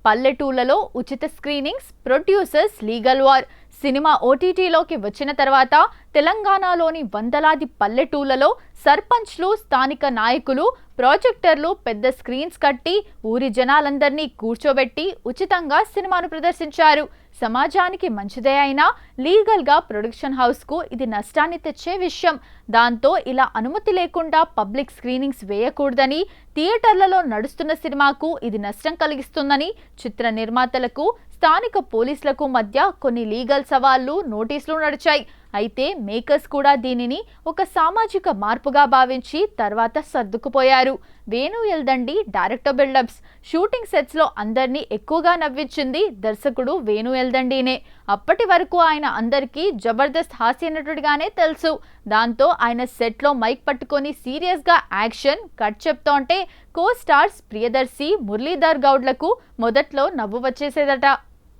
పల్లెటూళ్లలో ఉచిత screenings, producers legal war. సినిమా ఓటీటీలోకి వచ్చిన తర్వాత తెలంగాణలోని వందలాది పల్లెటూళ్లలో సర్పంచ్లు, స్థానిక నాయకులు ప్రాజెక్టర్లు, పెద్ద స్క్రీన్స్ కట్టి ఊరి జనాలందరినీ కూర్చోబెట్టి ఉచితంగా సినిమాను ప్రదర్శించారు. సమాజానికి మంచిదే అయినా లీగల్గా ప్రొడక్షన్ హౌస్కు ఇది నష్టాన్ని తెచ్చే విషయం. దాంతో ఇలా అనుమతి లేకుండా పబ్లిక్ స్క్రీనింగ్స్ వేయకూడదని, థియేటర్లలో నడుస్తున్న సినిమాకు ఇది నష్టం కలిగిస్తుందని చిత్ర నిర్మాతలకు, స్థానిక పోలీసులకు మధ్య కొన్ని లీగల్ సవాళ్లు, నోటీసులు నడిచాయి. అయితే మేకర్స్ కూడా దీనిని ఒక సామాజిక మార్పుగా భావించి తర్వాత సర్దుకుపోయారు. Venu Eldandi director buildups. Shooting సెట్స్లో అందరినీ ఎక్కువగా నవ్వించింది దర్శకుడు వేణు ఎల్దండినే. అప్పటి వరకు ఆయన అందరికీ జబర్దస్త్ హాస్య నటుడిగానే తెలుసు. దాంతో ఆయన సెట్లో మైక్ పట్టుకొని సీరియస్గా యాక్షన్ కట్ చెప్తోంటే కో స్టార్స్ ప్రియదర్శి, మురళీధర్ గౌడ్లకు మొదట్లో నవ్వు వచ్చేసేదట.